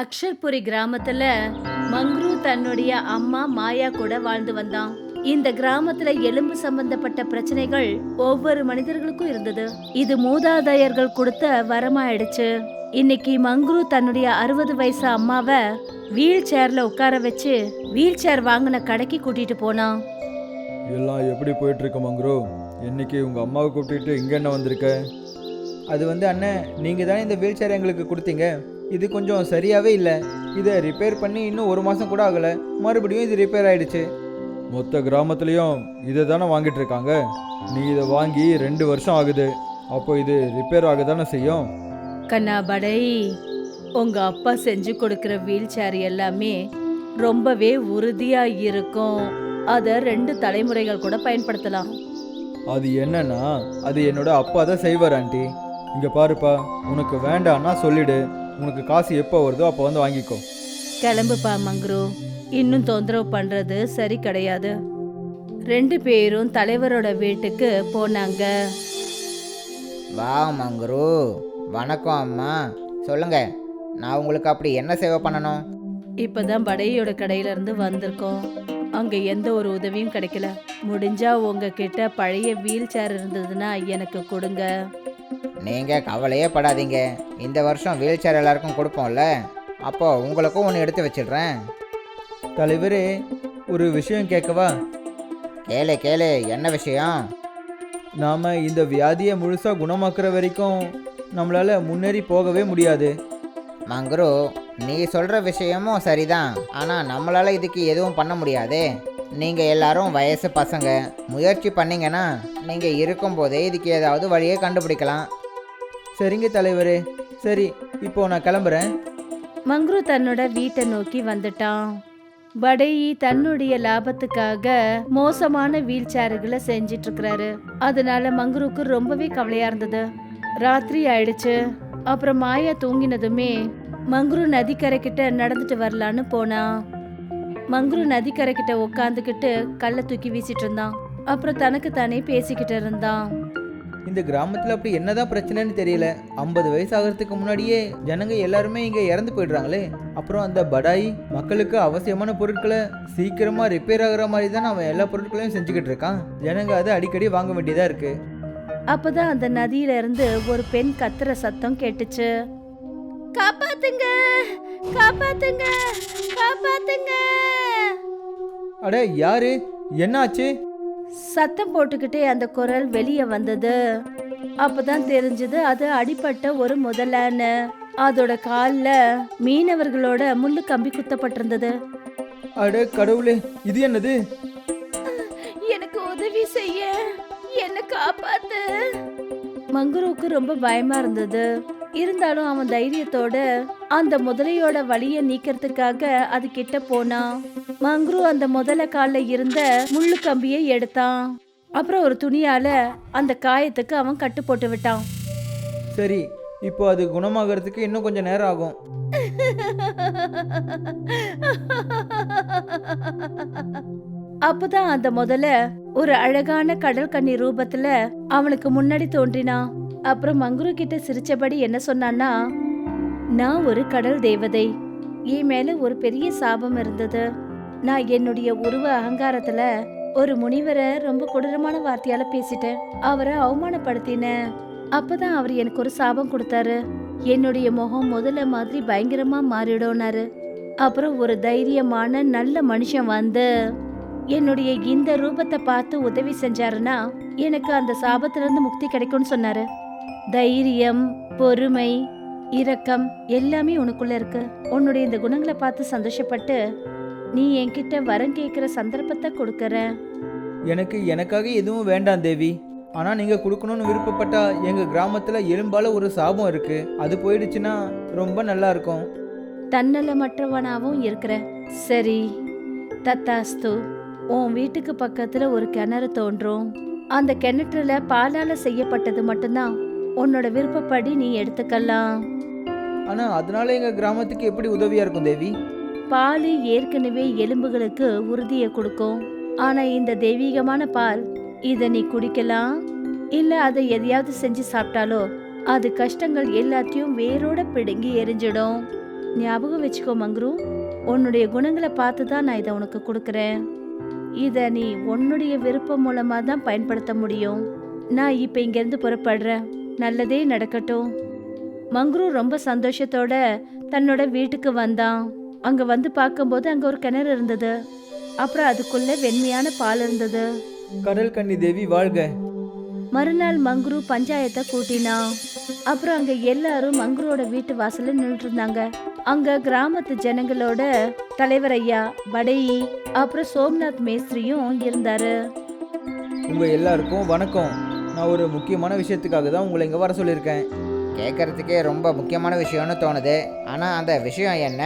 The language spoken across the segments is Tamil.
அக்ஷர்புரி கிராமத்துல மங்க்ரூ தன்னுடைய அம்மா மாயா கூட வாழ்ந்து வந்தான். இந்த கிராமத்துல எலும்பு சம்பந்தப்பட்ட பிரச்சனைகள் ஒவ்வொரு மனிதர்களுக்கும் இருந்தது. இது மூதாதையர்கள் கொடுத்த வரமாயிடுச்சு. இன்னைக்கு மங்க்ரூ தன்னுடைய 60 வயசு அம்மாவை வீல் சேர்ல உட்கார வச்சு வீல் சேர் வாங்கின கடைக்கு கூட்டிட்டு போனான். எல்லாம் எப்படி போயிட்டு இருக்கு மங்க்ரூ? இன்னைக்கு உங்க அம்மாவை கூப்பிட்டுட்டு இங்க என்ன வந்திருக்க? அது அண்ணன், நீங்கள் தானே இந்த வீல் சேர் எங்களுக்கு கொடுத்தீங்க. இது கொஞ்சம் சரியாகவே இல்லை. இதை ரிப்பேர் பண்ணி இன்னும் 1 மாதம் கூட ஆகலை, மறுபடியும் இது ரிப்பேர் ஆயிடுச்சு. மொத்த கிராமத்துலேயும் இதை தானே வாங்கிட்டு இருக்காங்க. நீ இதை வாங்கி 2 வருஷம் ஆகுது. அப்போ இது ரிப்பேர் ஆக தானே செய்யும். கண்ணா படை, உங்க அப்பா செஞ்சு கொடுக்கிற வீல் சேர் எல்லாமே ரொம்பவே உறுதியா இருக்கும். அத 2 தலைமுறைகள் கூட பயன்படுத்தலாம். அது என்னன்னா, அது என்னோட அப்பா தான் செய்வார் ஆண்டி. இங்கே பாருப்பா, உனக்கு வேண்டான்னா சொல்லிடு. உனக்கு காசு எப்போ வருதோ அப்போ வந்து வாங்கிக்கோ. கிளம்புப்பா மங்க்ரூ, இன்னும் தொந்தரவு பண்றது சரி கிடையாது. 2 பேரும் தலைவரோட வீட்டுக்கு போனாங்க. வா மங்குரு, வணக்கம் அம்மா. சொல்லுங்க, நான் உங்களுக்கு அப்படி என்ன சேவை பண்ணணும்? இப்பதான் படையோட கடையில இருந்து வந்திருக்கோம். அங்க எந்த ஒரு உதவியும் கிடைக்கல. முடிஞ்சா உங்ககிட்ட பழைய வீல் சேர் இருந்ததுன்னா எனக்கு கொடுங்க. நீங்கள் கவலையே படாதீங்க. இந்த வருஷம் வீல் சேர் எல்லாருக்கும் கொடுப்போம்ல, அப்போ உங்களுக்கும் ஒன்று எடுத்து வச்சிடுறேன். தலைவரே, ஒரு விஷயம் கேட்கவா? கேளு கேளு, என்ன விஷயம்? நாம் இந்த வியாதியை முழுசாக குணமாக்குற வரைக்கும் நம்மளால் முன்னேறி போகவே முடியாது. மங்குரு, நீ சொல்கிற விஷயமும் சரிதான். ஆனால் நம்மளால் இதுக்கு எதுவும் பண்ண முடியாதே. நீங்கள் எல்லாரும் வயசு பசங்க, முயற்சி பண்ணீங்கன்னா நீங்கள் இருக்கும்போதே இதுக்கு ஏதாவது வழியை கண்டுபிடிக்கலாம். சரிங்க தலைவரே, சரி, இப்போ நான் கிளம்புறேன். மங்க்ரூ தன்னோட வீட்டை நோக்கி வந்துட்டான். படை தன்னுடைய லாபத்துக்காக மோசமான வீல் சேருகளை செஞ்சிட்டு இருக்கிறாரு. அதனால மங்க்ரூக்கு ரொம்பவே கவலையா இருந்தது. ராத்திரி ஆயிடுச்சு. அப்புறம் மாயா தூங்கினதுமே மங்க்ரூ நதிக்கரை கிட்ட நடந்துட்டு வரலான்னு போனான். மங்க்ரூ நதிக்கரை கிட்ட உட்காந்துக்கிட்டு கல்லை தூக்கி வீசிட்டு இருந்தான். அப்புறம் தனக்கு தானே பேசிக்கிட்டு இருந்தான். இந்த கிராமத்தில் அப்படி என்னதான் பிரச்சனைன்னு தெரியல. 50 வயசு ஆகிறதுக்கு முன்னாடியே ஜனங்க எல்லாருமே இங்கே இறந்து போயிடுறாங்களே. அப்புறம் அந்த படாய் மக்களுக்கு அவசியமான பொருட்களை சீக்கிரமாக ரிப்பேர் ஆகிற மாதிரி தான் அவன் எல்லா பொருட்களையும் செஞ்சுக்கிட்டு இருக்கான். ஜனங்க அதை அடிக்கடி வாங்க வேண்டியதாக இருக்கு. அப்பதான் அந்த நதியில இருந்து ஒரு பெண் கத்துற சத்தம் கேட்டுச்சு. காப்பாத்துங்க, காப்பாத்துங்க, காப்பாத்துங்க! அட, யாரு? என்னாச்சு? சத்தம் போட்டுக்கிட்டே அந்த குரல் வெளியே வந்தது. அப்பதான் தெரிஞ்சது அது அடிபட்ட ஒரு முதலான்னு. அதோட கால்ல மீனவர்களோட முள்ளு கம்பி குத்தப்பட்டிருந்தது. அட கடவுளே, இது என்னது? எனக்கு உதவி செய்ய, என்ன காப்பாத்து! மங்குருவுக்கு ரொம்ப பயமா இருந்தது. இருந்தாலும் அவன் தைரியத்தோட அந்த முதலையோட வலிய நீக்கிறதுக்காக அது கிட்ட போனான். மங்க்ரூ அந்த முதல கால்ல இருந்த முள்ளு கம்பியை எடுத்தான். அப்புறம் ஒரு துணியால அந்த காயத்துக்கு அவன் கட்டு போட்டு விட்டான். சரி, இப்போ அது குணமாகறதுக்கு இன்னும் கொஞ்சம் நேரம் ஆகும். அப்பதான் அந்த முதல்ல ஒரு அழகான கடல் கன்னி ரூபத்துல அவனுக்கு முன்னாடி தோன்றினான். அப்புறம் மங்குரு கிட்ட சிரிச்சபடி என்ன சொன்னான்னா, நான் ஒரு கடல் தேவதை. என் மேல ஒரு பெரிய சாபம் இருந்தது. நான் என்னுடைய உருவ அகங்காரத்துல ஒரு முனிவரை ரொம்ப கொடூரமான வார்த்தையால பேசிட்டேன். அவரை அவமானப்படுத்தினேன். அப்பதான் அவர் எனக்கு ஒரு சாபம் கொடுத்தாரு. என்னுடைய முகம் முதல்ல மாதிரி பயங்கரமா மாறிடும்னாரு. அப்புறம் ஒரு தைரியமான நல்ல மனுஷன் வந்து என்னுடைய இந்த ரூபத்தை பார்த்து உதவி செஞ்சாருன்னா எனக்கு அந்த சாபத்துல இருந்து முக்தி கிடைக்கும்னு சொன்னாரு. தைரியம், பொறுமை, இரக்கம் எல்லாமே உனக்குள்ள இருக்கு. உன்னுடைய இந்த குணங்களை பார்த்து சந்தோஷப்பட்டு நீ என்கிட்ட வரம் கேட்கிற சந்தர்ப்பத்தை கொடுக்கற. எனக்காக எதுவும் வேண்டாம் தேவி. ஆனா நீங்க கொடுக்கணும்னு விருப்பப்பட்டா எங்க கிராமத்துல எலும்பால ஒரு சாபம் இருக்கு. அது போயிடுச்சுன்னா ரொம்ப நல்லா இருக்கும். தன்னலமற்றவனாவும் இருக்கிற. சரி, தத்தாஸ்து. உன் வீட்டுக்கு பக்கத்துல ஒரு கிணறு தோன்றும். அந்த கிணற்றுல பாலால செய்யப்பட்டது மட்டும்தான் உன்னோட விருப்பப்படி நீ எடுத்துக்கலாம். ஆனா அதனால எங்க கிராமத்துக்கு எப்படி உதவியா இருக்கும் தேவி? பால் ஏற்கனவே எலும்புகளுக்கு உறுதியை கொடுக்கும். ஆனா இந்த தெய்வீகமான பால், இத நீ குடிக்கலாம். இல்ல அதை எதையாவது செஞ்சு சாப்பிட்டாலோ அது கஷ்டங்கள் எல்லாத்தையும் வேரோட பிடுங்கி எரிஞ்சிடும். ஞாபகம் வச்சுக்கோ மங்ரு, உன்னுடைய குணங்களை பார்த்து தான் நான் இதை உனக்கு கொடுக்குறேன். இதை நீ உன்னுடைய விருப்பம் மூலமா தான் பயன்படுத்த முடியும். நான் இப்ப இங்கிருந்து புறப்படுறேன். நல்லதே நடக்கட்டும். மங்ரு ரொம்ப சந்தோஷத்தோட தன்னோட வீட்டுக்கு வந்தான். அங்க வந்து பார்க்கும்போது அங்க ஒரு கிணறு இருந்தது. அப்புறம் அதுக்குள்ள வெண்மையான பால் இருந்தது. கடல் கன்னி தேவி வாழ்க. மறுநாள் மங்ரு பஞ்சாயத்தை கூட்டினான். அப்புறம் அங்க எல்லாரும் மங்ருவோட வீட்டு வாசல்ல நின்றுட்டு இருந்தாங்க. அங்க கிராமத்து ஜனங்களோட தலைவர் ஐயா படையி அப்புறம் சோம்நாத் மேஸ்திரியும் இருந்தாரு. உங்க எல்லாருக்கும் வணக்கம். நான் ஒரு முக்கியமான விஷயத்துக்காக தான் உங்களை இங்கே வர சொல்லியிருக்கேன். கேட்கறதுக்கே ரொம்ப முக்கியமான விஷயம்னு தோணுது. ஆனால் அந்த விஷயம் என்ன?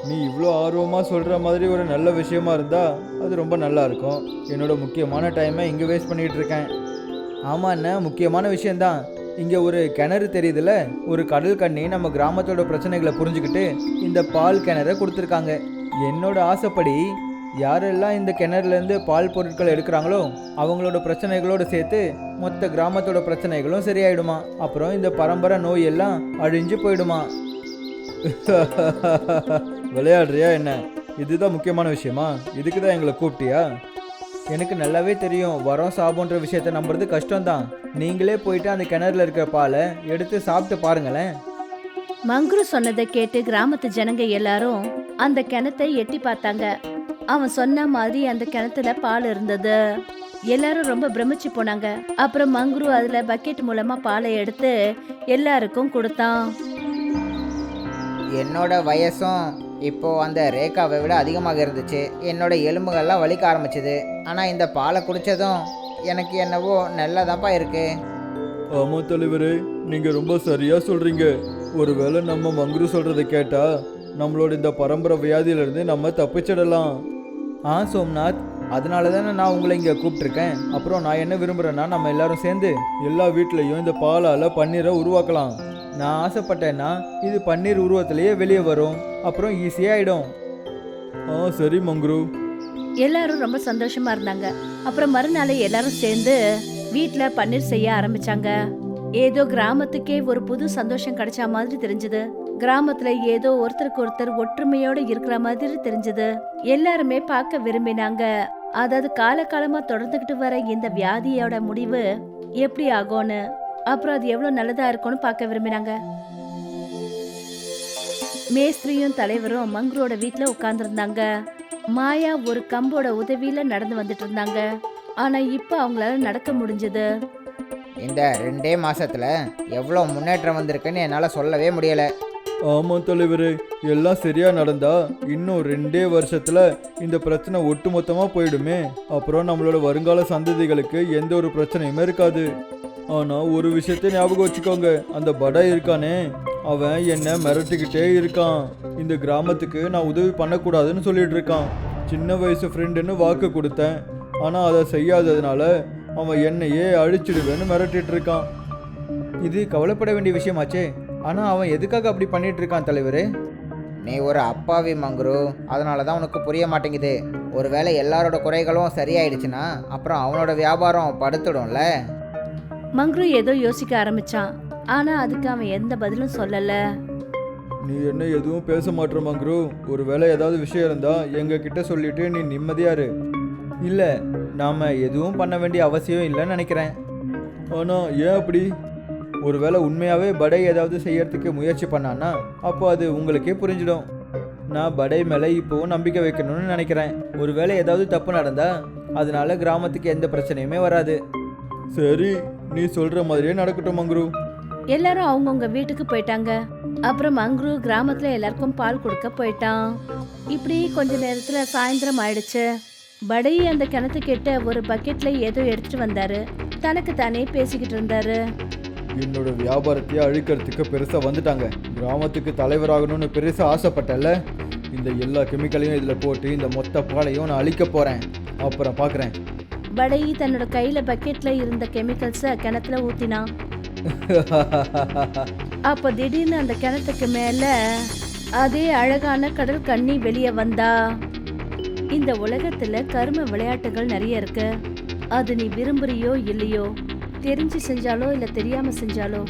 நீ இவ்வளோ ஆர்வமாக சொல்கிற மாதிரி ஒரு நல்ல விஷயமா இருந்தா அது ரொம்ப நல்லா இருக்கும். என்னோட முக்கியமான டைமை இங்கே வேஸ்ட் பண்ணிகிட்டு இருக்கேன். ஆமாண்ணா, முக்கியமான விஷயந்தான். இங்கே ஒரு கிணறு தெரியுதுல்ல, ஒரு கடல் கண்ணி நம்ம கிராமத்தோட பிரச்சனைகளை புரிஞ்சுக்கிட்டு இந்த பால் கிணறை கொடுத்துருக்காங்க. என்னோட ஆசைப்படி யாரெல்லாம் இந்த கிணறுலேருந்து பால் பொருட்கள் எடுக்கிறாங்களோ அவங்களோட பிரச்சனைகளோடு சேர்த்து மொத்த கிராமத்தோட பிரச்சனைகளும் சரியாயிடுமா. அப்புறம் இந்த பரம்பரை நோய் எல்லாம் அழிஞ்சு போயிடுமா. விளையாடுறியா என்ன? இதுதான் முக்கியமான விஷயமா? இதுக்கு தான் எங்களை கூப்பிட்டியா? எனக்கு நல்லாவே தெரியும், வரோம் சாபம்ன்ற விஷயத்த நம்புறது கஷ்டம்தான். நீங்களே போயிட்டு அந்த கிணறுல இருக்கிற பாலை எடுத்து சாப்பிட்டு பாருங்களேன். மங்ரு சொன்னதை கேட்டு கிராமத்து ஜனங்க எல்லாரும் அந்த கிணத்தை எட்டி பார்த்தாங்க. அவன் சொன்ன மாதிரி அந்த கிணத்துல பால் இருந்தது. எல்லாரும் ரொம்ப பிரமிச்சு போனாங்க. அப்புறம் மங்ரு அதுல பக்கெட் மூலமா பாலை எடுத்து எல்லாருக்கும் கொடுத்தான். என்னோட வயசும் இப்போ அந்த ரேகாவை விட அதிகமாக இருந்துச்சு. என்னோட எலும்புகள்லாம் வலிக்க ஆரம்பிச்சுது. ஆனால் இந்த பாலை குடித்ததும் எனக்கு என்னவோ நல்லதாப்பா இருக்கு. ஆமாம் தலைவரே, நீங்கள் ரொம்ப சரியாக சொல்கிறீங்க. ஒருவேளை நம்ம மங்குரு சொல்கிறத கேட்டால் நம்மளோட இந்த பரம்பரை வியாதியிலேருந்து நம்ம தப்பிச்சிடலாம். சோம்நாத், அதனால தானே நான் உங்களை இங்கே கூப்பிட்டுருக்கேன். அப்புறம் நான் என்ன விரும்புகிறேன்னா, நம்ம எல்லாரும் சேர்ந்து எல்லா வீட்லேயும் இந்த பாலால் பன்னீரை உருவாக்கலாம். நான் ஆசைப்பட்டேன்னா இது பன்னீர் உருவத்திலேயே வெளியே வரும். அப்புறம் ஈஸியாகிடும். சரி மங்குரு. எல்லாரும் ரொம்ப சந்தோஷமா இருந்தாங்க. அப்புறம் மறுநாளே எல்லாரும் சேர்ந்து வீட்ல பன்னீர் செய்ய ஆரம்பிச்சாங்க. ஏதோ கிராமத்துக்கே ஒரு புது சந்தோஷம் கிடைச்ச மாதிரி தெரிஞ்சது. கிராமத்துல ஏதோ ஒருத்தருக்கு ஒருத்தர் ஒற்றுமையோட இருக்கிற மாதிரி தெரிஞ்சது. எல்லாருமே பார்க்க விரும்பினாங்க. அதாவது காலகாலமா தொடர்ந்துகிட்டு வர இந்த வியாதியோட முடிவு எப்படி ஆகும்னு, அப்புறம் அது எவ்வளவு நல்லதா இருக்கும்னு பார்க்க விரும்பினாங்க. மேஸ்திரியும் தலைவரும் மங்குரோட வீட்டுல உட்கார்ந்துருந்தாங்க. மாயா ஒரு கம்போட உதவியில நடந்து வந்துட்டு இருந்தாங்க. ஆனா இப்ப அவங்களால நடக்க முடிஞ்சது. இந்த 2 மாசத்துல எவ்வளோ முன்னேற்றம் வந்திருக்குன்னு என்னால் சொல்லவே முடியலை. ஆமாம் தலைவரே, எல்லாம் சரியாக நடந்தா இன்னும் 2 வருஷத்தில் இந்த பிரச்சனை ஒட்டுமொத்தமாக போயிடுமே. அப்புறம் நம்மளோட வருங்கால சந்ததிகளுக்கு எந்த ஒரு பிரச்சனையுமே இருக்காது. ஆனால் ஒரு விஷயத்தை ஞாபகம் வச்சுக்கோங்க, அந்த படாய் இருக்கானே, அவன் என்னை மிரட்டிக்கிட்டே இருக்கான். இந்த கிராமத்துக்கு நான் உதவி பண்ணக்கூடாதுன்னு சொல்லிட்டு இருக்கான். சின்ன வயசு ஃப்ரெண்டுன்னு வாக்கு கொடுத்தேன், ஆனால் அதை செய்யாததுனால அவன் என்னையே அழிச்சிடுவேன்னு மிரட்டிட்டு இருக்கான். இது கவலைப்பட வேண்டிய விஷயமாச்சே. ஆனால் அவன் எதுக்காக அப்படி பண்ணிட்டு இருக்கான் தலைவரே? நீ ஒரு அப்பாவி மங்குரு, அதனால தான் உனக்கு புரிய மாட்டேங்குது. ஒருவேளை எல்லாரோட குறைகளும் சரியாயிடுச்சுன்னா அப்புறம் அவனோட வியாபாரம் படுத்துடும்ல. மங்ரு ஏதோ யோசிக்க ஆரம்பிச்சான். ஆனா அதுக்கு அவன் எந்த பதிலும் சொல்லல. நீ என்ன எதுவும் பேச மாட்டேற மங்குரு? ஒருவேளை ஏதாவது விஷயம் இருந்தா எங்க கிட்ட சொல்லிட்டு நீ நிம்மதியாரு. இல்லை, நாம் எதுவும் பண்ண வேண்டிய அவசியம் இல்லைன்னு நினைக்கிறேன். ஆனால் ஏன் அப்படி? ஒருவேளை உண்மையாகவே படை ஏதாவது செய்யறதுக்கு முயற்சி பண்ணான்னா அப்போ அது உங்களுக்கே புரிஞ்சிடும். நான் படை மேலே இப்போவும் நம்பிக்கை வைக்கணும்னு நினைக்கிறேன். ஒருவேளை ஏதாவது தப்பு நடந்தா அதனால கிராமத்துக்கு எந்த பிரச்சனையுமே வராது. சரி, நீ சொல்ற மாதிரியே நடக்கட்டும் மங்குரு. எல்லாரும் அவங்கவுங்க வீட்டுக்கு போயிட்டாங்க. அப்புறம் மங்ரு கிராமத்துல எல்லாருக்கும் பால் கொடுக்க போயிட்டான். இப்படி கொஞ்ச நேரத்துல சாயந்தரம் ஆயிடுச்சு. படை அந்த கிணத்துக்கிட்ட ஒரு பக்கெட்ல ஏதோ எடுத்துட்டு வந்தாரு. தனக்கு தானே பேசிக்கிட்டு இருந்தாரு. என்னோட வியாபாரத்தையே அழிக்கிறதுக்கு பெருசா வந்துட்டாங்க. கிராமத்துக்கு தலைவராகணும்னு பெருசா ஆசைப்பட்டல. இந்த எல்லா கெமிக்கலையும் இதுல போட்டு இந்த மொத்த பாலையும் நான் அழிக்க போறேன். அப்புறம் பாக்குறேன். படை தன்னோட கையில பக்கெட்ல இருந்த கெமிக்கல்ஸ கிணத்துல ஊத்தினான். அப்ப திடீர்னு அந்த கிணத்துக்கு மேல அதே அழகான கடல் கன்னி வெளியே வந்தா. இந்த உலகத்துல கரும விளையாட்டுகள் நிறைய இருக்கு. அது நீ விரும்புறியோ இல்லையோ, தெரிஞ்சு செஞ்சாலோ இல்ல தெரியாம செஞ்சாலோ,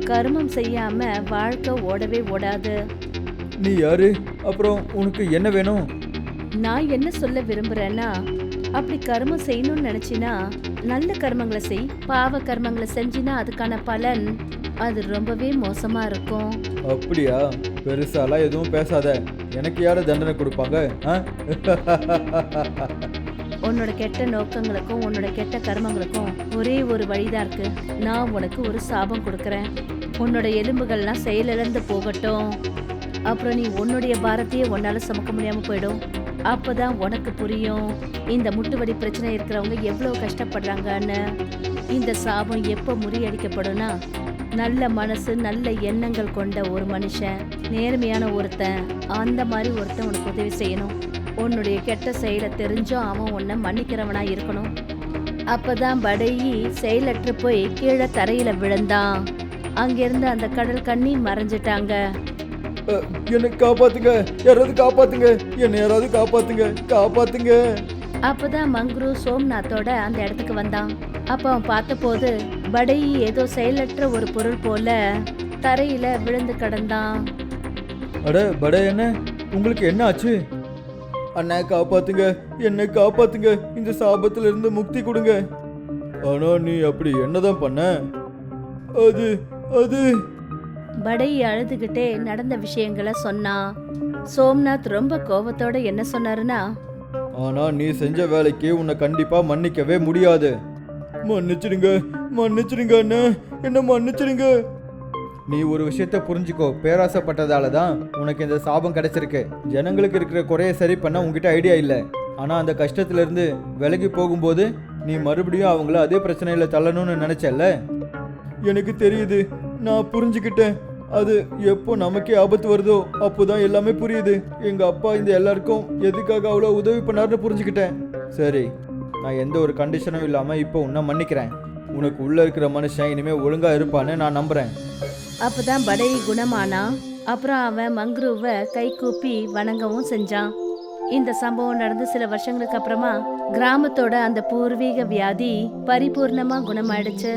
கர்மம் செய்யாம வாழ்க்கை ஓடவே ஓடாது. நீ யாரு? அப்புறம் உனக்கு என்ன வேணும்? நான் என்ன சொல்ல விரும்புறேன்னா, அப்படி கர்மம் செய்யணும்னு நினைச்சினா நல்ல கர்மங்களை செய், பாவ கர்மங்களை செஞ்சினா அதுக்கான பலன் அது ரொம்பவே மோசமா இருக்கும். அப்படியா? பெருசாலாம் எதுவும் பேசாத. எனக்கு யாரு தண்டனை கொடுப்பாங்க? ஆ? உன்னோட கெட்ட நோக்கங்களுக்கும் உன்னோட கெட்ட கர்மங்களுக்கும் ஒரே ஒரு வழிதான் இருக்கு. நான் உனக்கு ஒரு சாபம் கொடுக்கறேன். உன்னோட எலும்புகள்லாம் செயலிழந்து போகட்டும். அப்புறம் நீ உன்னுடைய பாரத்தையே உன்னால சுமக்க முடியாம போயிடும். அப்பதான் உனக்கு புரியும் இந்த முட்டுவலி பிரச்சனை இருக்கிறவங்க எவ்வளவு கஷ்டப்படுறாங்கன்னு. இந்த சாபம் எப்போ முறியடிக்கப்படும்னா, நல்ல மனசு நல்ல எண்ணங்கள் கொண்ட ஒரு மனுஷன், நேர்மையான ஒருத்தன், அந்த மாதிரி ஒருத்தன் உனக்கு உதவி செய்யணும். உன்னுடைய கெட்ட செயலை தெரிஞ்சும் அவன் உன்னை மன்னிக்கிறவனா இருக்கணும். அப்பதான் படையி செயலற்று போய் கீழே தரையில விழுந்தான். அங்கிருந்து அந்த கடல் கண்ணி மறைஞ்சிட்டாங்க. என்னை காப்பாத்துங்க, யாராவது காப்பாத்துங்க, என்னை யாராவது காப்பாத்துங்க, காப்பாத்துங்க. அப்பதான் மங்க்ரு சோம்நாத்தோட அந்த இடத்துக்கு வந்தான். அப்ப அவன் பார்த்தபோது படையி ஏதோ செயலற்ற ஒரு பொருள் போல தரையில விழுந்து கிடந்தான். அட படை, என்ன உங்களுக்கு என்ன ஆச்சு? அண்ணா காப்பாத்துங்க, என்னை காப்பாத்துங்க, இந்த சாபத்துல இருந்து முக்தி கொடுங்க. ஆனா நீ அப்படி என்னதான் பண்ண? அது அது படையி அழுதுகிட்டே நடந்த விஷயங்களை சொன்னான். சோம்நாத் ரொம்ப கோபத்தோட என்ன சொன்னாருன்னா, ஆனா நீ செஞ்ச வேலைக்கு உன்னை கண்டிப்பா மன்னிக்கவே முடியாது. மன்னிச்சிடுங்க, மன்னிச்சிடுங்க அண்ணா, என்ன மன்னிச்சிடுங்க. நீ ஒரு விஷயத்த புரிஞ்சுக்கோ, பேராசைப்பட்டதால தான் உனக்கு இந்த சாபம் கிடைச்சிருக்கு. ஜனங்களுக்கு இருக்கிற குறைய சரி பண்ண உங்ககிட்ட ஐடியா இல்லை. ஆனா அந்த கஷ்டத்துல இருந்து விலகி போகும்போது நீ மறுபடியும் அவங்கள அதே பிரச்சனையில தள்ளணும்னு நினைச்சல்ல. எனக்கு தெரியுது, நான் புரிஞ்சுக்கிட்டேன். அது எப்போ நமக்கே ஆபத்து வருதோ அப்போதான் எல்லாமே புரியுது. எங்க அப்பா இந்த எல்லாருக்கும் எதுக்காக அவ்வளோ உதவி பண்ணாருன்னு புரிஞ்சுக்கிட்டேன். சரி, நான் எந்த ஒரு கண்டிஷனும் இல்லாம இப்போ உன்னை மன்னிக்கிறேன். உனக்கு உள்ள இருக்கிற மனுஷன் இனிமே ஒழுங்கா இருப்பான்னு நான் நம்புறேன். அப்பதான் படையி குணமானா. அப்புறம் அவன் மங்க்ருவை கை கூப்பி வணங்கவும் செஞ்சான். இந்த சம்பவம் நடந்து சில வருஷங்களுக்கு அப்புறமா கிராமத்தோட அந்த பூர்வீக வியாதி பரிபூர்ணமா குணமாயிடுச்சு.